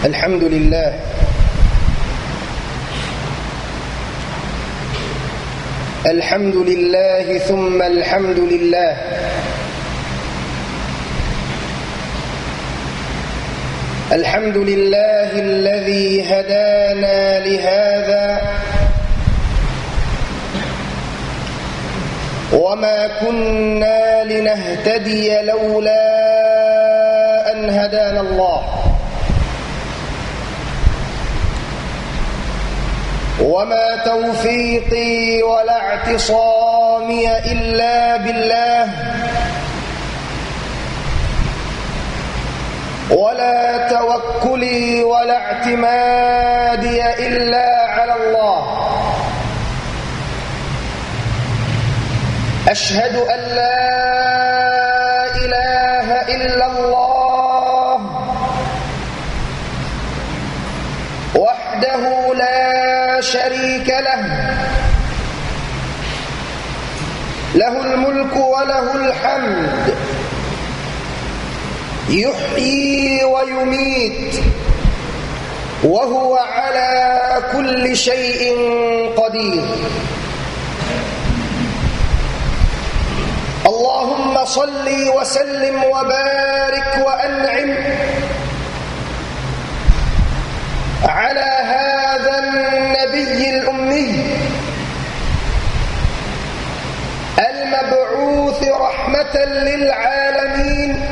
الحمد لله الحمد لله ثم الحمد لله الحمد لله الذي هدانا لهذا وما كنا لنهتدي لولا أن هدانا الله وما توفيقي ولا اعتصامي إلا بالله ولا توكلي ولا اعتمادي إلا على الله أشهد أن لا إله إلا الله وحده لا شريك له له الملك وله الحمد يحيي ويميت وهو على كل شيء قدير اللهم صل وسلم وبارك وأنعم على هذا النبي الأمي المبعوث رحمة للعالمين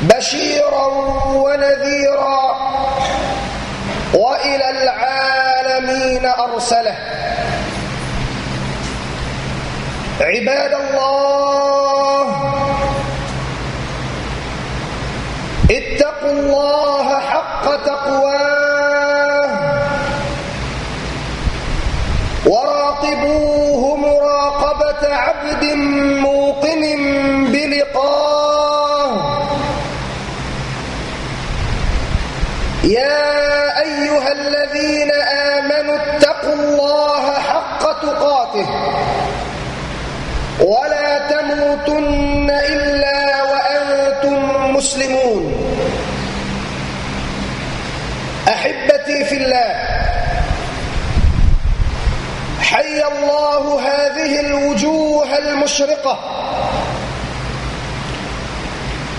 بشيرا ونذيرا وإلى العالمين أرسله عباد الله اتقوا الله حق تقواه وراقبوه مراقبة عبد موقن بلقاه يا أيها الذين آمنوا اتقوا الله حق تقاته ولا تموتن إلا وأنتم مسلمون أحبتي في الله حي الله هذه الوجوه المشرقة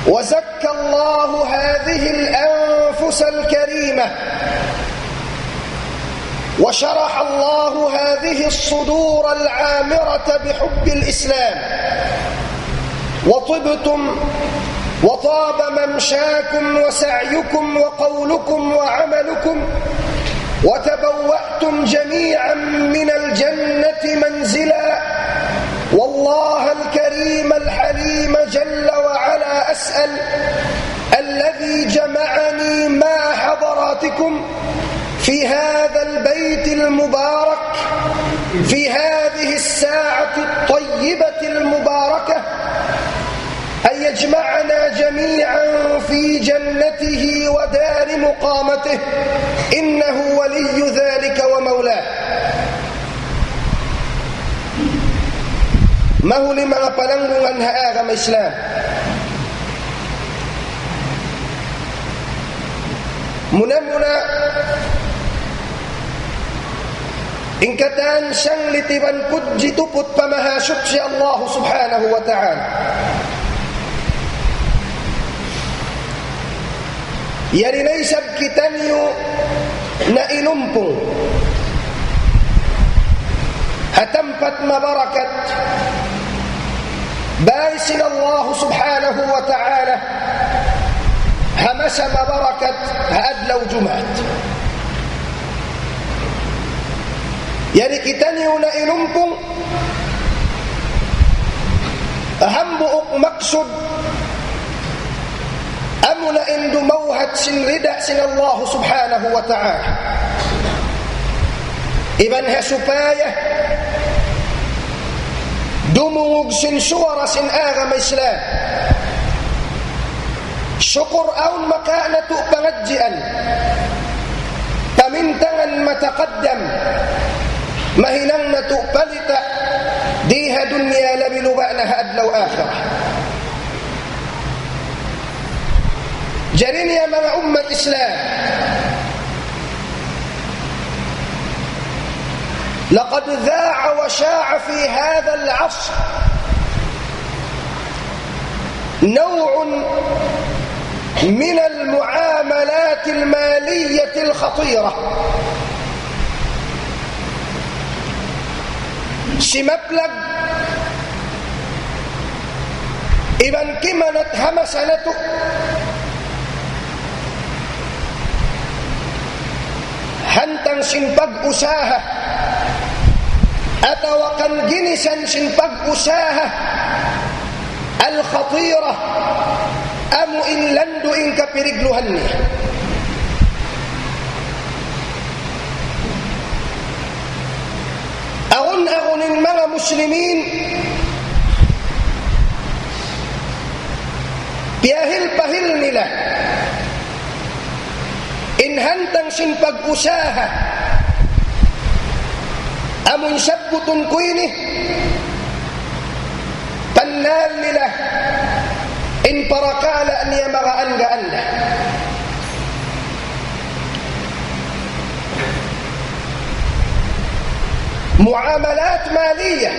وزكى الله هذه الأنفس الكريمة وشرح الله هذه الصدور العامرة بحب الإسلام وطبتم وطاب ممشاكم وسعيكم وقولكم وعملكم وتبوأتم جميعا من الجنة منزلا والله الكريم الحليم جل وعلا أسأل الذي جمعني مع حضراتكم في هذا البيت المبارك في هذه الساعة الطيبة المباركة أن يجمعنا جميعا في جنته ودار مقامته إنه ولي ذلك ومولاه mahuli mga palanggungan haaga may Islam muna ingkatan siyang litiban kudji tuput pamahasuk si Allah subhanahu wa ta'ala yarinay sabkitan yu na inumpong hatampat mabarakat baisin Allah subhanahu wa ta'ala hamasa mabarakat haadlaw jumat yari kitan yu na inumpong ahambuuk maksud amuna indu mawhat sinrida sin Allah subhanahu wa ta'ala ibanha supaya dumungog sin suwara sin agama Islam syukur aun makaanatu pangadjian pamintangan mataqaddam mahinang natu palita diha dunya labilubana hadlaw akhirah Jarinya mga umat Islam, لقد ذاع وشاع في هذا العصر نوع من المعاملات المالية الخطيرة si maplag iban kimanat hamasanatu hantang sin pag-usaha atawakan ginisan sin pag-usaha al-khatira amu inlandu in kapirigluhan niya. Agun-agunin mga muslimin, piyahil-pahil nila inhantang sin pag-usaha amun sabbutun kuini tannal nila in parakala niya mga anga-anda. Muamalat maliyah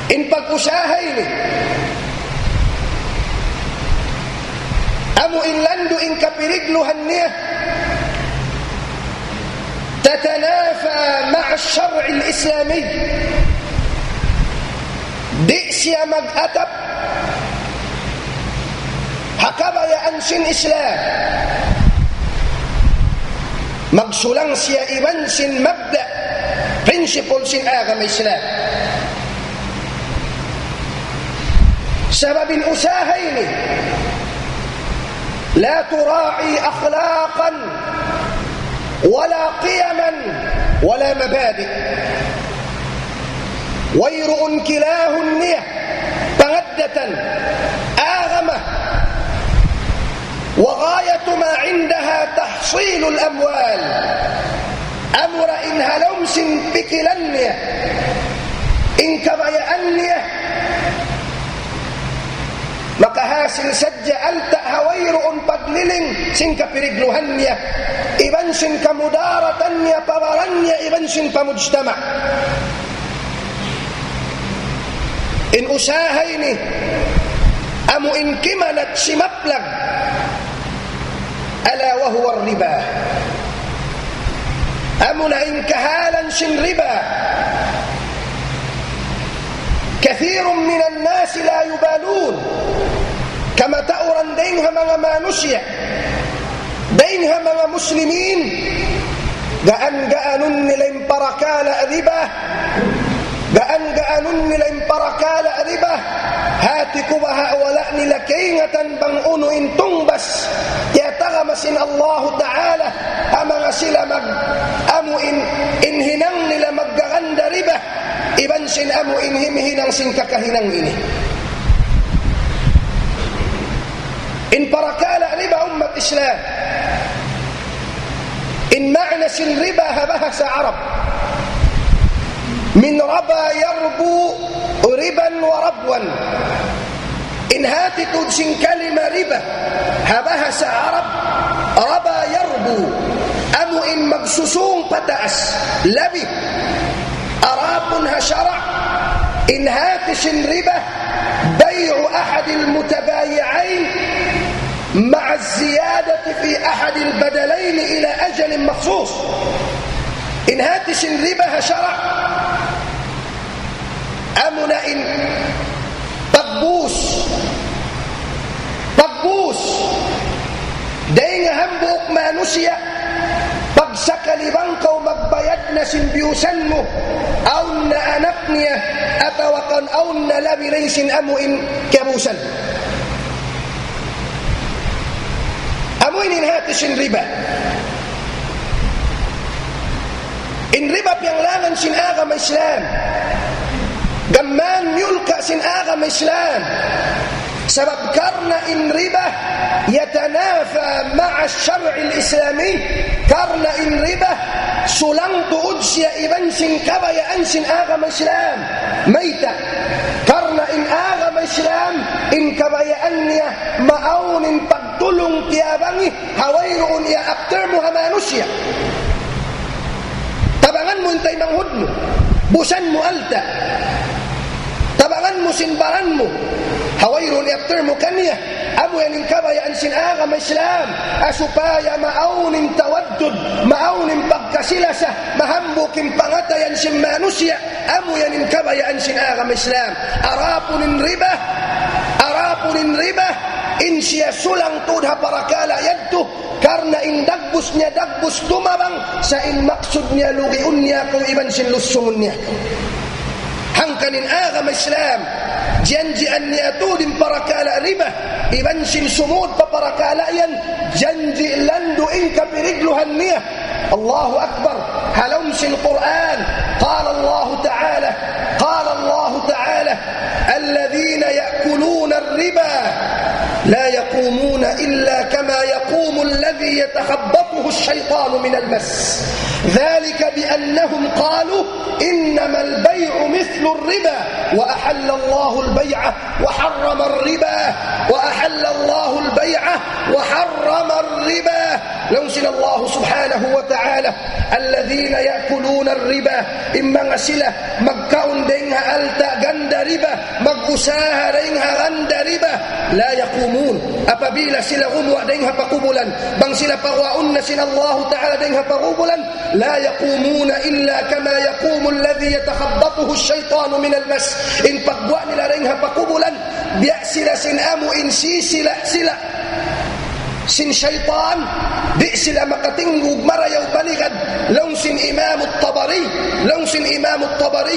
in pag-usahay ni amu inlandu in kapirigluhan niya تتنافى مع الشرع الإسلامي di siya mag-atap hakabayaan sin Islam magsulang siya iban sin mabda principle sin agama Islam sababin usahay ni la tura'i akhlaqan wala qiyaman wala mabadi' wayru'un kilahun niya pangaddatan agama وغاية ما عندها تحصيل الأموال أمر إن هلمس بكلنية إن كبيأنية makahasil sadya alta hawayroon pagliling sin kapirigluhan niya iban sin kamudaratan niya pawaran niya iban sin pamujtama in usahay ni amu in kimanat si maplag ala wahuwa riba amu na in kahalan sin riba كثير من الناس لا يبالون كما تأورن دينها mga manusia دينها mga muslimin gaan-gaanun nila yung parakala riba gaan-gaanun nila yung parakala riba hati ko ba wala nila kaingatan bang unuin tungbas yatagamasin Allah Ta'ala mga sila mag-amuin inhinang nila maggaganda riba iban sin amu inhimhinang sin kakahinang ini in parakala riba ummat Islam in ma'na sin riba bahasa Arab min raba yarbu riban wa rabwan in hatitud sin kalima riba bahasa Arab raba yarbu amu in magsusung pataas labi أرابها شرع إن هاتش الربا بيع أحد المتبايعين مع الزيادة في أحد البدلين إلى أجل مخصوص إن هاتش الربا شرع أمنا إن طبوس دين همبوك ما نسي pagsakali bangkaw magbayad na simbiusan mo aun na anak niya atawakan aun na labirin sin amuin kabusan amuin inhati sin riba in riba piyanglangan sin agama Islam gamman yulka sin agama Islam sebab karena in riba yatanafa ma'a syar'il islami karena in riba sulang tuud siya iban sin kabayaan sin agama Islam maita karena in agama Islam in kabayaan niya maaunin pagtulong tiyabangi hawayroon niya after mo ha manusia. Tabangan mo intay manghud mo, busan mo alta, tabangan mo sinbaran mo hawayroon niya after mo kaniya. Amo yan kabayaan sinaga may Islam asupaya maaunin tawaddud, maaunin pagkasilasa, mahambukin pangatayan sin manusia. Amo yan kabayaan sinaga may Islam. Arapunin riba in siya sulang tudha parakala yadto karna in dagbus niya dagbus tumabang sa in maksud niya lugiun niya kung iban sin lusungun niya hangkanin aga may Islam janjian niya tudin parakala riba iban sin sumud pa parakala yan janji landuin kapirigluhan niya. Allahu Akbar. Halom sin Quran qala Allah Ta'ala alladhina ya'kuluna ar-riba لا يقومون إلا كما يقوم الذي يتخبطه الشيطان من المس ذلك بأنهم قالوا إنما البيع مثل الربا وأحل الله البيع وحرم الربا لوسن الله سبحانه وتعالى الذين يأكلون الربا إما غسلة مكاون دينها ألتا غند ربا مغساها دينها غند ربا لا يقومون apabila sila gumawa dengha pakubulan bang sila pagwaun na sin Allah Ta'ala dengha pakubulan la yaqumuna illa kama yaqumu alladhi yatakhabbathu ash-shaytanu min al-mas in pagwa nila dengha pakubulan biya sila sin amu in sila sin syaitan di sila makatinggug marayaw baligad law sin Imam at-Tabari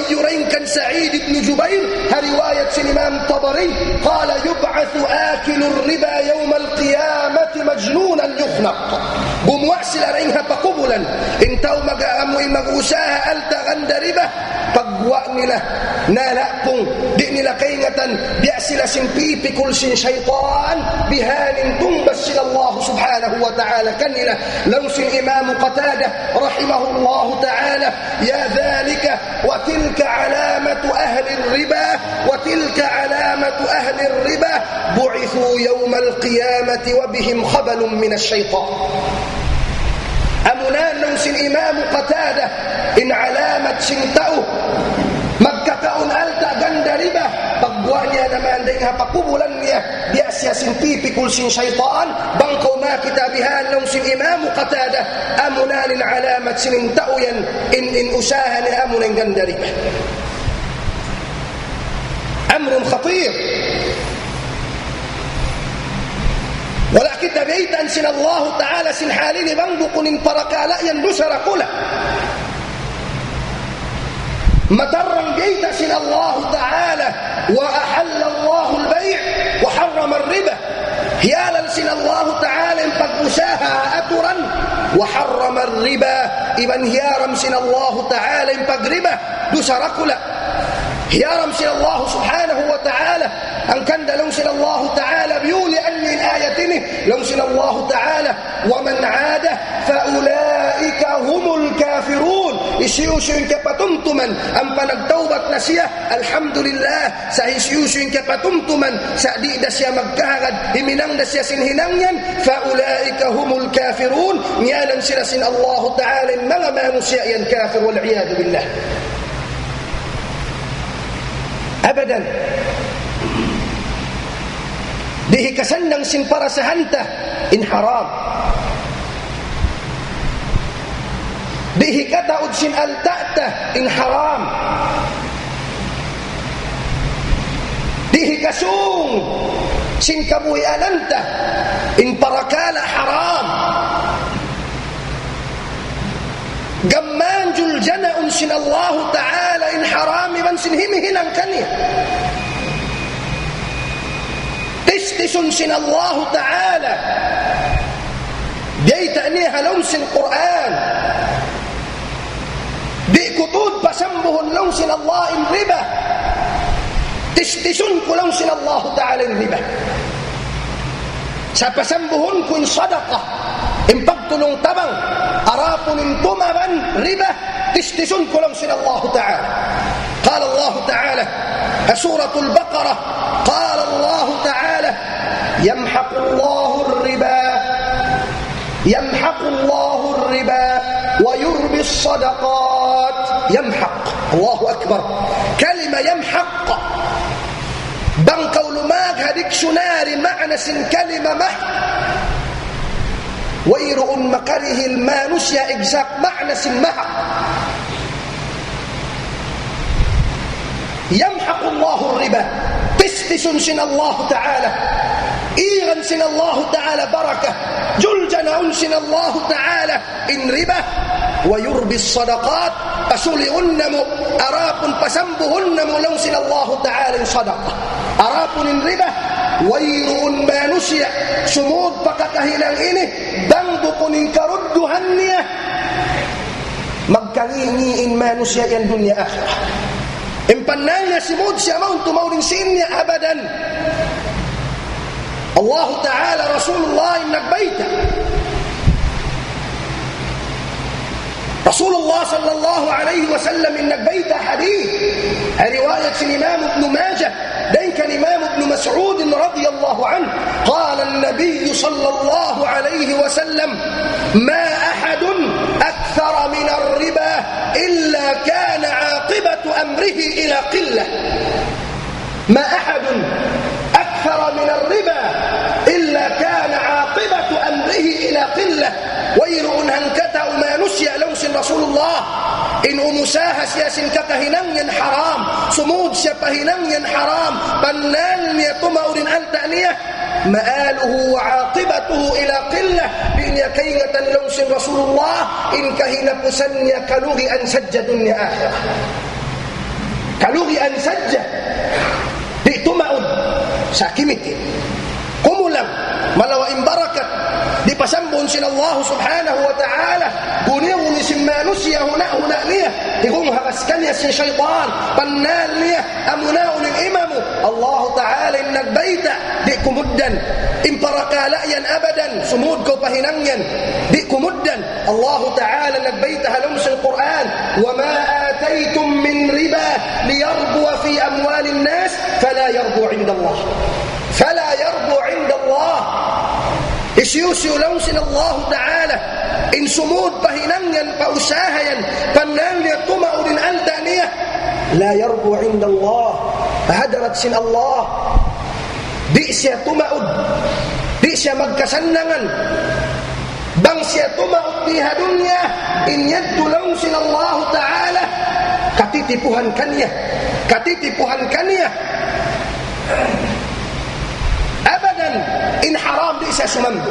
yuraykan Sa'id ibn Jubair riwayat sin Imam at-Tabari qala yub'athu akilu ar-riba yawm al-qiyamati majnunan yukhnaq bumwa sila ringha pakubulan intaw mag-aamoy mag-usaha alta ganda riba pagwa nila nalapong di nila kaingatan biya sila sin pipikul sin syaitan bihanin tumbas sila Allah subhanahu wa ta'ala kanila law sin Imam Qatadah rahimahullah ta'ala ya dhalika wa tilka alamatu ahli ar-riba bu'ithu yawm al-qiyamati wa bihim khabalun min ash-shaytan amunan law sin Imam Qatadah in alamat sin tao magkakaon alta ganda riba pagbuwa niya naman dahil hapakubulan niya biasya sin pipikul sin syaitan bangkaw makitabihan lang sin Imam Qatadah amunanin alamat sin tao yan in usahan ni amunan ganda riba amrun khatir walakin nabiytan sin Allah Ta'ala sin halini bangbukunin parakala yan dusara kula matarang gaita sin Allah Ta'ala wa ahalla Allah al-bay' wa harrama ar-riba hiyalan sin Allah Ta'ala in pag-usaha aturan wa harrama ar-riba iban hiyaram sin Allah Ta'ala in pag-riba dusarakula hiyaram sin Allah subhanahu wa ta'ala ang kanda lang sin Allah Ta'ala biyuli anni ayatini lang sin Allah Ta'ala wa man 'ada fa ulaika humul kafirun isiyusin kapatumtuman ang panagtawbat na siya alhamdulillah sa isiyusin kapatumtuman sa di da siya magkahagad himinang da siya sinhinangyan fa ulaika humul kafirun nyalan sila sin Allah Ta'ala mga manusya yan kafir wal iyad billah abadan dihi kasandang sin para sa hanta in haram dihi kataud sin alta'ta in haram dihi kasung sin kabuhiananta in parakala haram gammanjul jana'un sin Allah Ta'ala in harami man sin himihinang kanya tistisun sin Allah Ta'ala diyayta niya law sin Quran di kutud pasambuhon law sin Allah in riba tistisun ko law sin Allah Ta'ala in riba sa pasambuhon ko in sadaqah in pagtulong tabang arapon in tumaban riba تشتشن كلام سن الله تعالى. قال الله تعالى سورة البقرة قال الله تعالى يمحق الله الربا ويربي الصدقات. يمحق، الله أكبر. كلمة يمحق بان قول ماغ هديك شناري معنى سن كلمة مح ويرؤ مقره المانوس يا إجزاق معنى سن مح. يمحق الله الربا تستسن سن الله تعالى إيغن سن الله تعالى بركة جلجنا سن الله تعالى إن ربا ويربي الصدقات أسولي أنمو أراب فسنبه أنمو لو سن الله تعالى صدقة أراب إن ربا ويرؤ ما نسي سمود فكتهنا إنه بندق إن كرد هنية مكانيني إن ما نسي إن دنيا آخرة إن بنانا سمود سيمونت مولين سيني أبدا. الله تعالى رسول الله إنك بيته رسول الله صلى الله عليه وسلم إنك بيت حديث رواية الإمام ابن ماجه ذلك الإمام ابن مسعود رضي الله عنه قال النبي صلى الله عليه وسلم ما أحد أكثر من الربا إلا كان عاقبة أمره إلى قلة. ما أحد أكثر من الربا إلا كان عاقبة أمره إلى قلة. ويرؤ هنكتا ما نسي لوس رسول الله إن أمساها سياسن ككهنان حرام سمود سيبهنان حرام بنان يطمع التأنية مآله وعاقبته إلى قلة بإن يكينة لوس رسول الله إن كهن بسن كلغي أن سج دنيا آخرة كلغي أن سج بإتمع ساكمتي قملا ملو إن بركت dipasambun sin Allah subhanahu wa ta'ala buniu ni simma nusiya huna niya igum habaskannya sin syaitan pannal niya amunau lil imamu Allah ta'ala innak baita di kumuddan imparaqalayan abadan sumud ko pahinangyan di kumuddan Allah ta'ala nak baita halum sil Quran wa ma ataitum min riba liyarbu fi amwalin nas fala yarbu 'inda Allah isyusiu lausin Allah Ta'ala in sumud pahinangan pausahayan panalya tumaurin altaniyah la yarbu 'inda Allah hadarat sin Allah di siya tumaud di siya magkasannangan bang siya tumaud di dunya in yaddu lausin Allah Ta'ala katitipuhan kanya abadan in haram di isa sumambo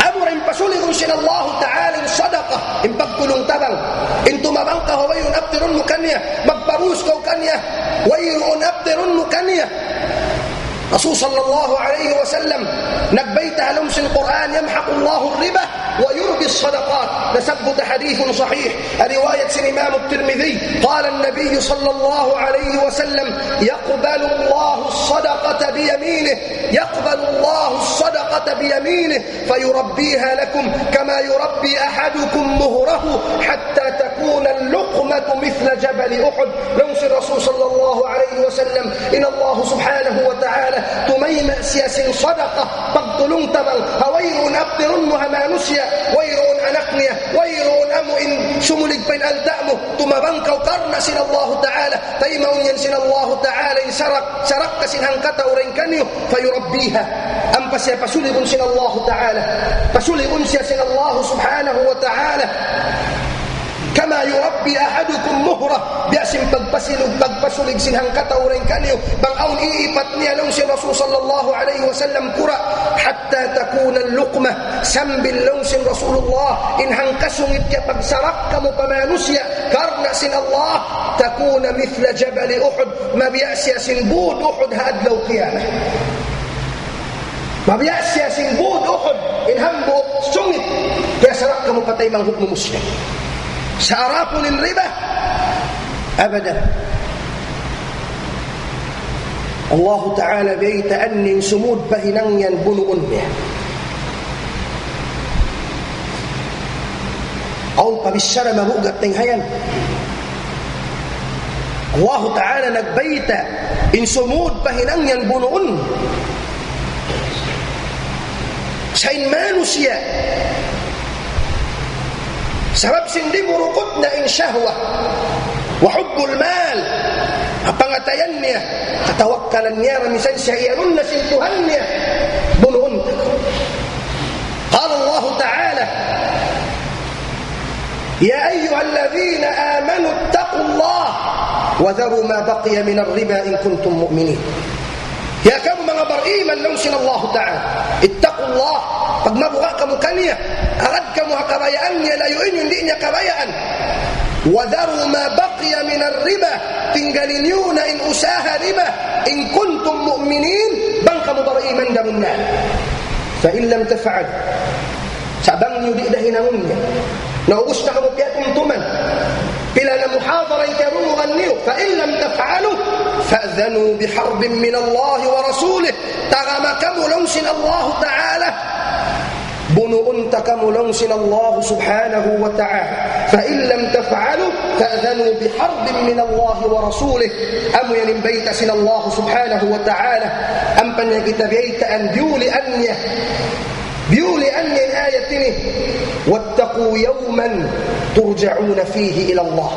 amurin pasuligun sin Allah Ta'ala sadaqah in pagkulong tabang in tumabang ka huwayun abtirun mo kanya magparus ka kanya wayun abtirun mo kanya Rasul sallallahu alaihi wasallam nagbayta halum sin Quran yamhaqu Allah riba ويربي الصدقات نثبت حديث صحيح رواية الإمام الترمذي قال النبي صلى الله عليه وسلم يقبل الله الصدقة بيمينه فيربيها لكم كما يربي أحدكم مهره حتى تكون اللقمة مثل جبل أحد لوس الرسول صلى الله عليه وسلم إن الله سبحانه وتعالى تميم سياس صدقة تبطلون تبل هويرون أبطلون مهما نسيا ويرون أنقنية ويرون أمو إن شملك بين ألدأمه ثم بنك وقرن سن الله تعالى تيمون ينسن الله تعالى إن سرق سن هنكتا ورنكنيه فيربيها أم فسيفسولي سن الله تعالى فسولي سن الله سبحانه وتعالى كما يربي أحدكم مهرة بأسم تغبسل سن هنكتا ورنكنيه بل أون إيبتني لوس الرسول صلى الله عليه وسلم كرة حتى تكون اللقمة سنب اللوس رسول الله إن هنكسوا إتكبك سرقم كما نسي كرنا سن الله تكون مثل جبل أحد ما بيأسي سنبود أحد هاد لو قيامة ما بيأسي سنبود أحد إن همبو سنت يسرقم كتيما حكم مسلم سأراكم الربا أبدا الله تعالى بيت أن سمود بهنان ينبنوا أنه aun pabisara mabugat ting hayan Allah Ta'ala nagbayta insumud pahinang yan bunuon sa manusia sabab sindi murukot na in syahwah wa hubbul mal apangatayan niya katawakkalan niya ramisan siya iyanun na sintuhan niya bunuon qala Allah Ta'ala ya ayyuhalladhina amanu ittaqullah wa dharu ma baqiya min ar-riba in kuntum mu'minin ya kamu mga beriman lungsin Allah Ta'ala ittaqullah pag mabuka kamu kaniya agad kamu kabayaan niya layuin hindi niya kabayaan wa dharu ma baqiya min ar-riba tinggalin yun na in usaha riba in kuntum mu'minin bang kamu beriman damunna fa in lam taf'al sabang niyo di dahinangon niya naubos na kamu piyatumtuman pila na muhadara ikarungan niyo fa in lam taf'alu fa'dhanu biharbin min Allah wa rasulih tagama kamu lungsin Allah Ta'ala bunuun kamu lungsin Allah subhanahu wa ta'ala fa in lam taf'alu fa'dhanu biharbin min Allah wa rasulih amu yanin baita sin Allah subhanahu wa ta'ala ampan ya kita baita an biuli anya الآية واتقوا يوما ترجعون فيه إلى الله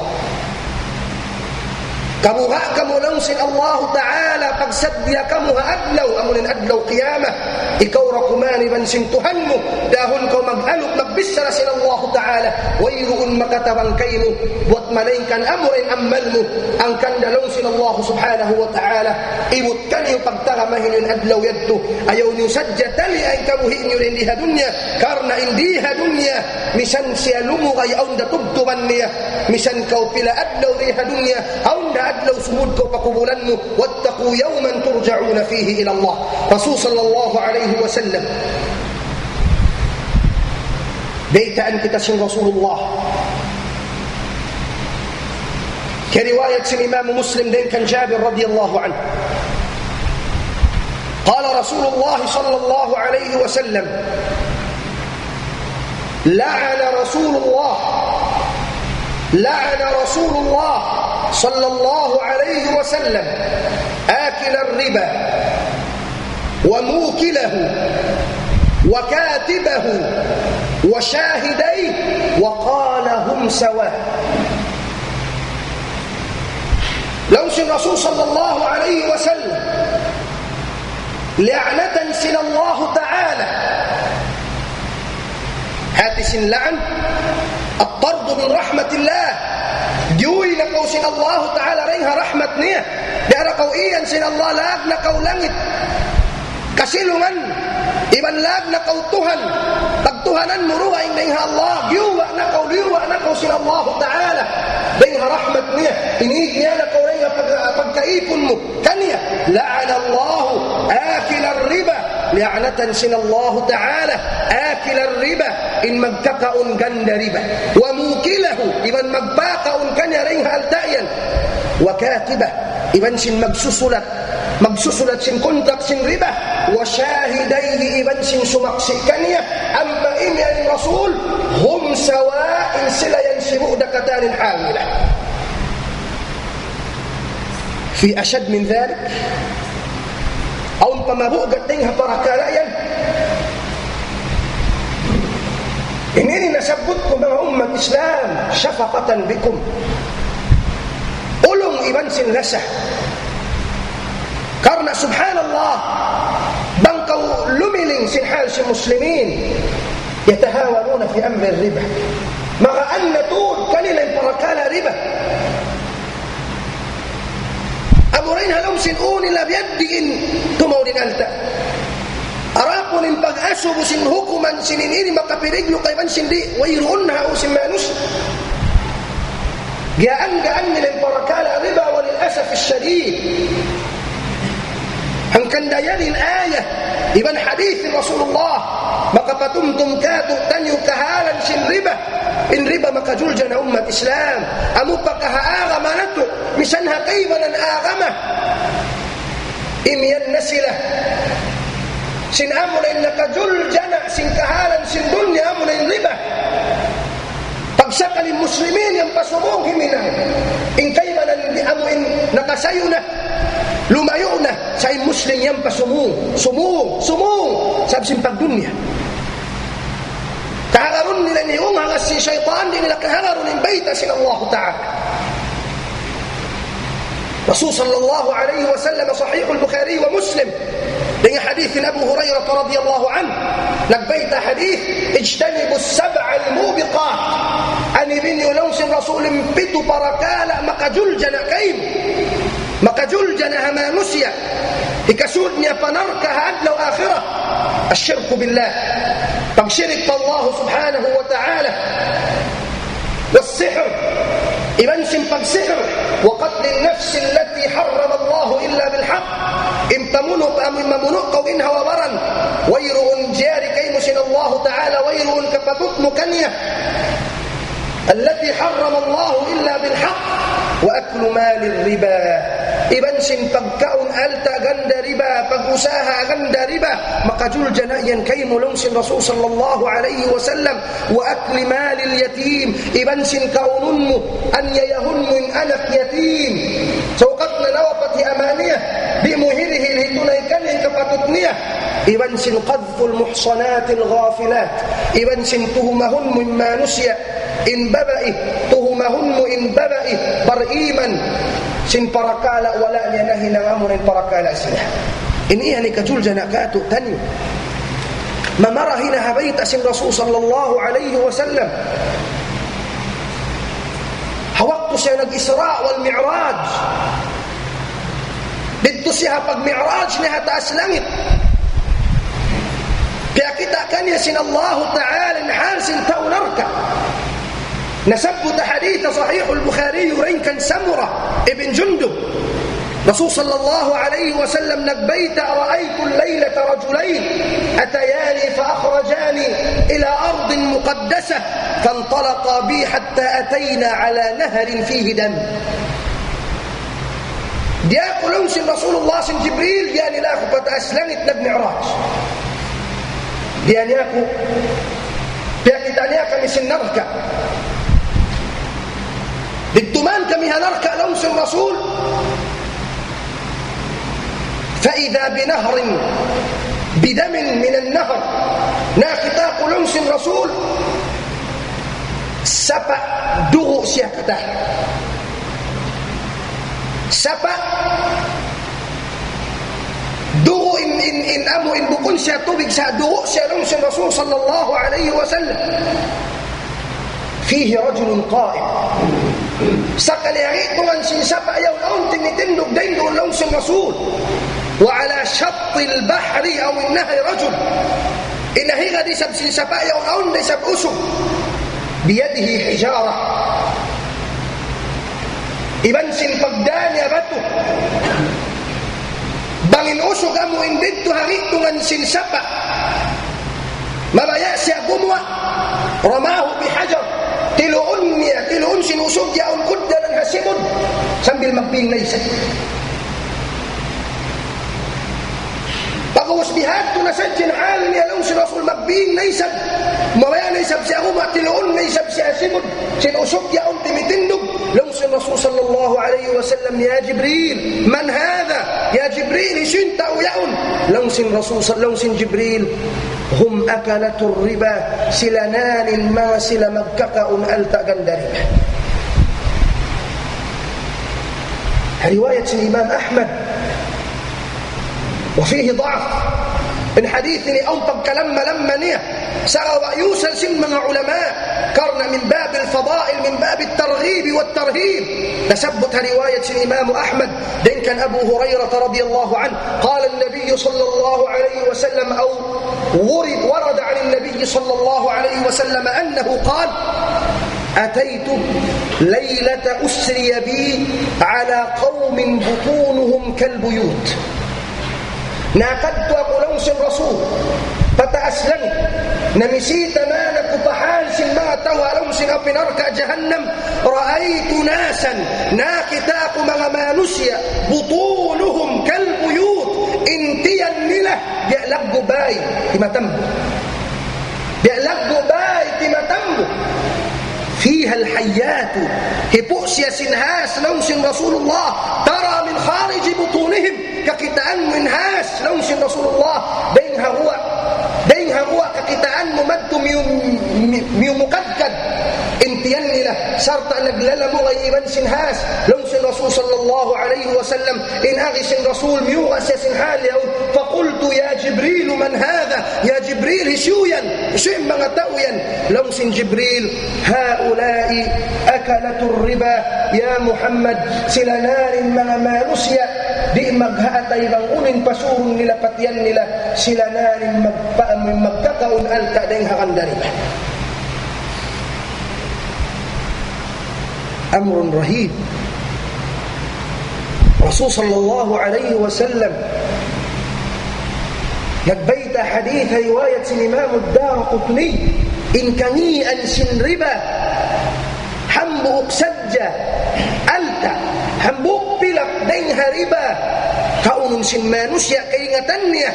kamu lungsin Allah Ta'ala pagsadya kamu adlaw amunin adlaw qiyamah ikaw rakumani bansin Tuhanmu dahon kau mag-alok magbisara sin Allah Ta'ala wayruun makatabang kayo buat malaikan amurin ammalmu ang kanda lungsin Allah Subhanahu wa Ta'ala ibut kanyo pagtaramahin yung adlaw yadto ayaw niyo sadya tali ay kabuhin niyo rin diha dunya karna indiha dunya misan siya lumukay aun da tubtuban niya misan kau pila adlaw diha dunya aun da adlaw sumud ko pakubulanmu wattaqu yawman turja'una fihi ila Allah Rasul sallallahu alaihi wasallam baitaan kita sin Rasulullah كرواية الإمام مسلم دين كان جابر رضي الله عنه قال رسول الله صلى الله عليه وسلم لعن رسول الله صلى الله عليه وسلم آكل الربا وموكله وكاتبه وشاهديه وقال هم سواء لوش الرسول صلى الله عليه وسلم لعنة سن الله تعالى هاتس لعن الطرد من رحمة الله جوي لكو سن الله تعالى ريها رحمة نيه داركو إيان سن الله لاغنكو لنت كسلمن إبن لاغنكو تهن تغتهنا نروها إن ديها الله جوى نكو سن الله تعالى ريها رحمة نيه إنيك نيالكو ريها فكيكم كنيه لعن الله آكل الربا لعنة سن الله تعالى آكل الربا إن مبتقى كان ربا وموكله إذن مباقى كان يريها التأين وكاتبه إذن سن مبسوسلت سن كنتك سن ربا وشاهديه إذن سن سمقسي كانية أما إن الرسول هم سواء سلا ينسبوا دكتان حاملة في أشد من ذلك أو pamabugat tingha para kalayan ini nasabut ko mga umat Islam syafaqatan bikum ulung iban sin lasa karena subhanallah bangkau lumiling sin hal si muslimin yatahawaruna fi amri riba maka anna tur kanila para kala riba amurin halong sinuni labyaddiin tumawrin alta arapon in pag-asubo sin hukuman sininiri makapiriglo kayban sindi wayroon na o sin manus gaan nila para kala riba walilasaf الشديد ang kandayanin ayah iban hadith Rasulullah makapatumtum katu tanyo kahalan sin riba in riba makajulja na umat Islam amu pagkahaara manato misan hakayban ang agama imyan na sila sin amunin nakajulja na sin kahalan sin dunya amunin riba pag pagsaka ng muslimin yang pasumong himinaw in kay man amuin nakasayo na lumayo na sa muslim yang pasumong sabi sin pagdunya kaharun nila niyong hangas si syaitan di nila kaharun ng baita sin Allah Ta'ala. Rasul sallallahu alaihi wasallam sahih al-Bukhari wa Muslim dengan hadis Abu Hurairah radhiyallahu anhu nagbaita hadis ijtanibu as-sab'a al-mubiqat ani bin yulawsin rasul pitu parakala makajuljana kaim makajuljana hama nusya ikasudnya panarka hadlaw akhirah asyirku billah pagsyirik Allah subhanahu wa ta'ala والسحر إبنشن فالسحر وقتل النفس التي حرم الله إلا بالحق إن تمنق أم ممنق وإنها وبرا ويرون جاري كيمشن الله تعالى ويرون كفتت مكنية التي حرم الله إلا بالحق وأكل مال الربا إبنشن فقاون ألتا غند ربا فقساها غند ربا مقجول جنايا كيم لنشن رسول صلى الله عليه وسلم وأكل مال اليتيم إبنشن كونن أن يهن من أنف يتيم سوقتنا نوفة أمانية بمهره الهتنيكنه كفتتنية إبنشن قذف المحصنات الغافلات إبنشن تهمهن مما نسي إن ببئه تهمهن إن ببئه برئيما sin parakala wala niya na hinangamunin parakala sila. Iniyan ikajul janakato tanyo. Mamarahin na habayta sin Rasul sallallahu alayhi wa sallam. Hawakto siya nag-Isra wal Mi'raj. Dito siya pag-Mi'raj niya taas langit. Kaya kita kanya sin Allah Ta'ala nahal sin taunarka. نثبت حديث صحيح البخاري رين كان سمرة ابن جندب رسول صلى الله عليه وسلم نبيت رأيت الليلة رجلين أتياني فأخرجاني إلى أرض مقدسة فانطلقا بي حتى أتينا على نهر فيه دم دياقلون سن رسول الله سن جبريل يعني لا قد أسلمت نبن عراج دياني أكو بيأكتانياك مسن نركة بالتمان كمها نركع لمس الرسول فإذا بنهر بدم من النهر ناكتاق لمس الرسول سبع دغو سياكته سبع دغو إن أمو إن بكون سيطبق سيدغو سيلمس الرسول صلى الله عليه وسلم فيه رجل قائم سقل يغيط من سنسبع يوم تنتندق دينه لوس الرسول وعلى شط البحر أو النهر رجل إنه غد يسب سنسبع يوم يسب أسم بيده حجارة إبن سنفقدان يبتو بغن أسم أمو إن بنت هغيط من سنسبع ما يأسي قموة رماه بحجر تلو أنسي نسوك يا القدر الهسمد sambil magbing na isa pagawas bihat to na sadyan halin niya lang si Rasul magbing na isa mamaya na isab siya ako matiloon na isab siya simod sinusok ya ang timitindog lang si Rasul sallallahu alayhi wa sallam ya Jibril man hadha ya Jibril isinta o yaon lang si Rasul lang si Jibril hum akalatur riba sila nanin mga sila magkakaun alta ganda riba رواية الإمام أحمد وفيه ضعف من حديث أوطب لما نيه سأل يوسل سن علماء كرنا من باب الفضائل من باب الترغيب والترهيب تثبت رواية الإمام أحمد دين كان أبو هريرة رضي الله عنه قال النبي صلى الله عليه وسلم أو ورد عن النبي صلى الله عليه وسلم أنه قال أتيت ليلة أسري بي على قوم بطونهم كالبيوت ناقدت أقلوس الرسول فتأسلمت نمسيت مالك فحال سماته ألوس أبن أركع جهنم رأيت ناسا ناكتاق ما نسي بطونهم كالبيوت انتيا نله بيألق باي كما تنبو بيألق باي كما تنبو فيها الحيات هبؤسيا سنهاس لوس رسول الله ترى من خارج بطونهم ككتان منهاس لوس رسول الله دينها هو ككتان ممد مقدد انتين له شرط أن لا مغيبا سنهاس لوس الرسول صلى الله عليه وسلم إن أغس الرسول ميوغس سنحال فقلت يا جبريل من هذا يا جبريل شويا مغتويا لوس جبريل هؤلاء أكلة الربا يا محمد سلنار ما نسيا di maghaatay bang unin pasurong nila patiyan nila sila na rin magkakaun alta dahil hakandarila. Amrun rahib. Rasul sallallahu alaihi wasallam nagbayta hadith riwayat sin Imam ad-Darqutni in kanian sin riba hambu uksajja alta hambuk pilak daing hariba kaunun sin manusia keingatannya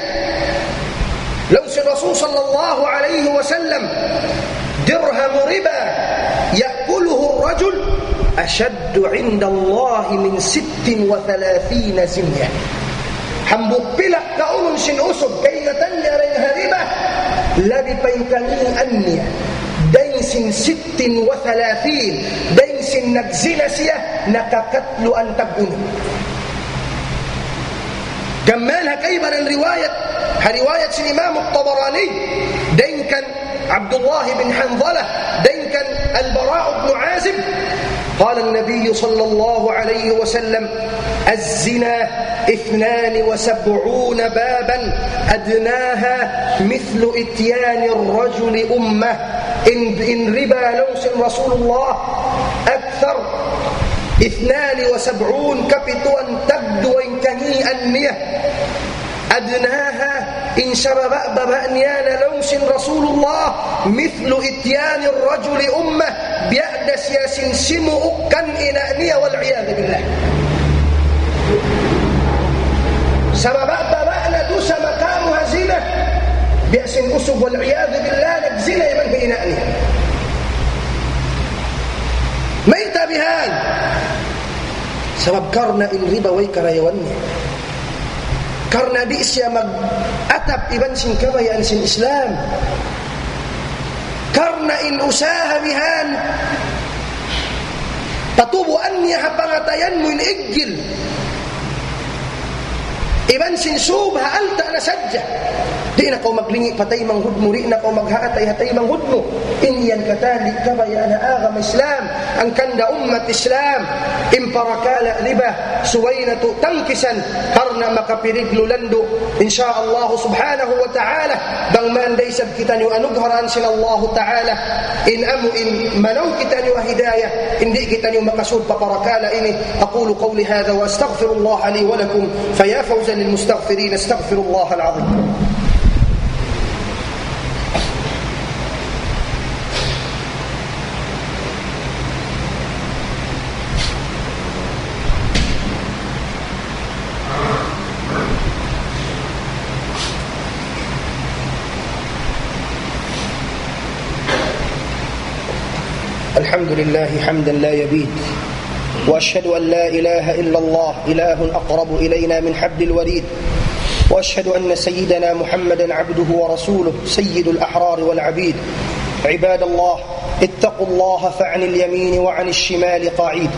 law si Rasul sallallahu alaihi wasallam dirham riba yakuluhu ar-rajul ashaddu 'inda Allah min 36 zinya hambuk pilak kaunun sin usub keingatannya daing hariba labi paikaniannya daing sin 36 daing sin nagzina siya nakakatlo ang tag-uno. Gammalha kayban riwayat sin Imam at-Tabarani daing kan Abdullah bin Hanzalah daing kan Al-Bara' ibn Azib قال النبي صلى الله عليه وسلم الزنا 72 بابا أدناها مثل إتيان الرجل أمه إن ربا لوس رسول الله أكثر 72 كبتوان تبدو إن كهي أنية أدناها إن شباب بأنيان لوس رسول الله مثل إتيان الرجل أمه بيأدس ياسين سمو أكن إنانية والعياذ بالله سبب بأنا دوس مقامها زينة بيأسين أسب والعياذ بالله نجزينة يمن في إنانية ميت بهان سبب كرنا الربا ويكرا يواني كرنا ديسيا أتب إبن سن كبايا سن إسلام كرنا إن أساها بهان تطوب أني حبغتين من إجل إبن سن سوبها ألت أنا سجة دينا كو مقلني فتاي من هدمو رئنا كو مقهاتي هتاي من هدمو إني ينكتالي كبايا أنا آغم إسلام أن كان دا أمة إسلام إن فركال ربا سوينة تنكسا قرنا مكبرجل لندو إن شاء الله سبحانه وتعالى بغمان ليس بكتان وأنقهر أنسل الله تعالى إن أمو إن منو كتان وهداية إن دي كتان ومكسود ببركال إني أقول قولي هذا وأستغفر الله لي ولكم فيا فوزا للمستغفرين استغفر الله العظيم الحمد لله حمدا لا يبيد وأشهد أن لا إله إلا الله إله أقرب إلينا من حبل الوريد وأشهد أن سيدنا محمدا عبده ورسوله سيد الأحرار والعبيد عباد الله اتقوا الله فعن اليمين وعن الشمال قعيد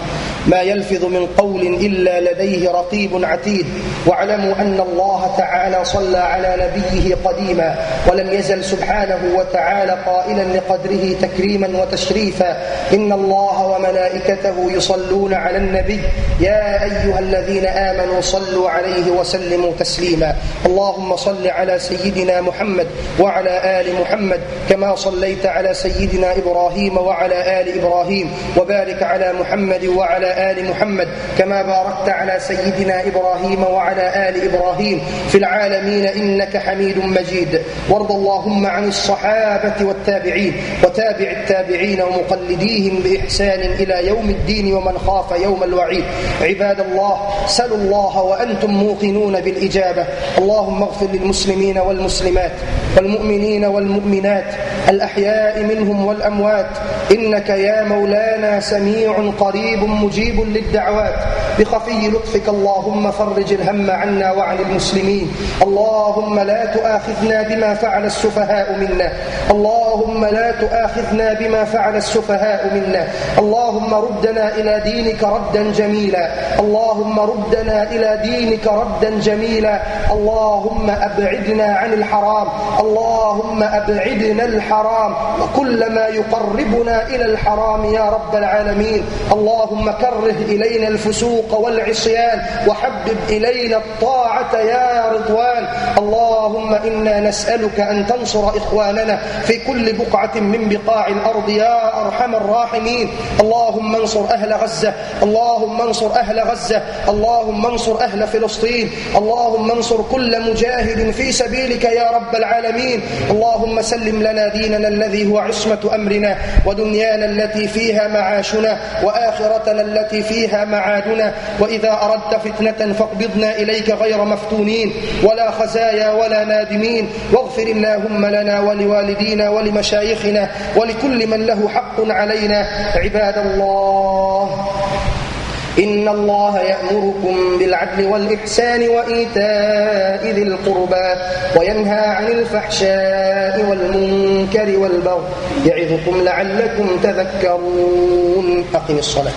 ما يلفظ من قول إلا لديه رقيب عتيد واعلموا أن الله تعالى صلى على نبيه قديما ولم يزل سبحانه وتعالى قائلا لقدره تكريما وتشريفا إن الله وملائكته يصلون على النبي يا أيها الذين آمنوا صلوا عليه وسلموا تسليما اللهم صل على سيدنا محمد وعلى آل محمد كما صليت على سيدنا إبراهيم وعلى آل إبراهيم وبارك على محمد وعلى آل محمد كما باركت على سيدنا إبراهيم وعلى آل إبراهيم في العالمين إنك حميد مجيد وارض اللهم عن الصحابة والتابعين وتابع التابعين ومقلديهم بإحسان إلى يوم الدين ومن خاف يوم الوعيد عباد الله سلوا الله وأنتم موقنون بالإجابة اللهم اغفر للمسلمين والمسلمات والمؤمنين والمؤمنات الأحياء منهم والأموات إنك يا مولانا سميع قريب مجيب للدعوات. بخفي لطفك اللهم فرج الهم عنا وعن المسلمين. اللهم لا تؤاخذنا بما فعل السفهاء منا. اللهم لا تؤاخذنا بما فعل السفهاء منا. اللهم ردنا إلى دينك ردا جميلا. اللهم ردنا إلى دينك ردا جميلا. اللهم أبعدنا عن الحرام. اللهم أبعدنا الحرام وكل ما يقربنا إلى الحرام يا رب العالمين. اللهم كره إلينا الفسوق والعصيان وحبب إلينا الطاعة يا رضوان. اللهم إنا نسألك أن تنصر إخواننا في كل بقعة من بقاع الأرض يا أرحم الراحمين. اللهم انصر أهل غزة. اللهم انصر أهل غزة. اللهم انصر أهل فلسطين. اللهم انصر كل مجاهد في سبيلك يا رب العالمين. اللهم سلم لنا ديننا الذي هو عصمة أمرنا، ودنيانا التي فيها معاشنا، وآخرتنا التي فيها معادنا. وإذا أردت فتنة فاقبضنا إليك غير مفتونين ولا خزايا ولا نادمين. واغفر اللهم لنا ولوالدينا ولمشايخنا ولكل من له حق علينا. عباد الله، إن الله يأمركم بالعدل والإحسان وإيتاء ذي القربى وينهى عن الفحشاء والمنكر والبغي يعظكم لعلكم تذكرون. أقم الصلاة.